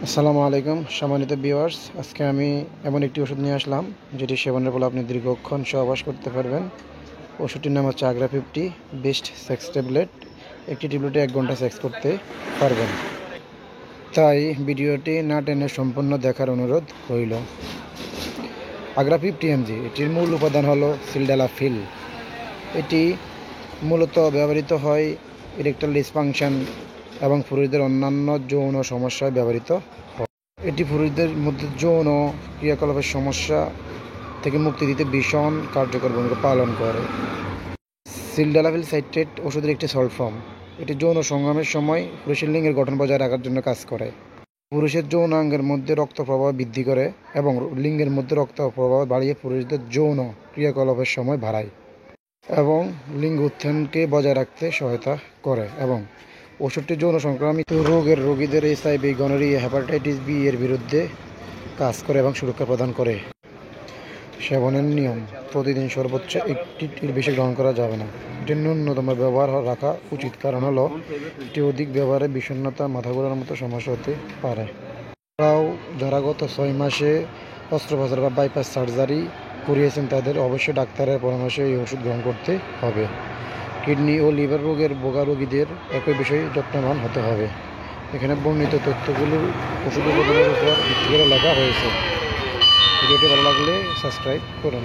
আসসালামু আলাইকুম সম্মানিত ভিউয়ার্স, আজকে আমি এমন একটি ওষুধ নিয়ে আসলাম যেটি সেবনের ফলে আপনি দীর্ঘক্ষণ সহবাস করতে পারবেন। ওষুধটির নাম হচ্ছে আগ্রা 50 বেস্ট সেক্স ট্যাবলেট। একটি ট্যাবলেটে 1 ঘন্টা সেক্স করতে পারবেন। তাই ভিডিওটি না টেনে সম্পূর্ণ দেখার অনুরোধ রইল। আগ্রা 50 mg, এটির মূল উপাদান হলো সিলডালাফিল। এটি মূলত ব্যবহৃত হয় ইরেকটাল ডিসফাংশন এবং পুরুষদের অন্যান্য যৌন সমস্যায় ব্যবহৃত হয়। এটি পুরুষদের মধ্যে যৌন ক্রিয়াকলাপের সমস্যা থেকে মুক্তি দিতে ভীষণ কার্যকর ভূমিকা পালন করে। সিলডালাফিল সাইট্রেট ওষুধের একটি সল্ট ফর্ম। এটি যৌন সংগ্রামের সময় পুরুষের লিঙ্গের গঠন বজায় রাখার জন্য কাজ করে। পুরুষের যৌনাঙ্গের মধ্যে রক্ত প্রবাহ বৃদ্ধি করে এবং লিঙ্গের মধ্যে রক্ত প্রবাহ বাড়িয়ে পুরুষদের যৌন ক্রিয়াকলাপের সময় বাড়ায় এবং লিঙ্গ উত্থানকে বজায় রাখতে সহায়তা করে। এবং ওষুধটি যৌন সংক্রামিত রোগের রোগীদের HIV, গনোরিয়া, হেপাটাইটিস বি এর বিরুদ্ধে কাজ করে এবং সুরক্ষা প্রদান করে। সেবনের নিয়ম: প্রতিদিন সর্বোচ্চ একটির বেশি গ্রহণ করা যাবে না। এটির ন্যূনতম ব্যবহার রাখা উচিত, কারণ হলো এটি অধিক ব্যবহারে বিষণ্ণতা, মাথা ঘোরার মতো সমস্যা হতে পারে। যারা গত 6 মাসে অস্ত্রোপচার বা বাইপাস সার্জারি করিয়েছেন তাদের অবশ্যই ডাক্তারের পরামর্শে এই ওষুধ গ্রহণ করতে হবে। কিডনি ও লিভার রোগের ভোগা রোগীদের একই বিষয়ে যত্নবান হতে হবে। এখানে বর্ণিত তথ্যগুলো ওষুধ উপাদানের উপর ভিত্তি করে লেখা হয়েছে। ভিডিওটি ভালো লাগলে সাবস্ক্রাইব করুন।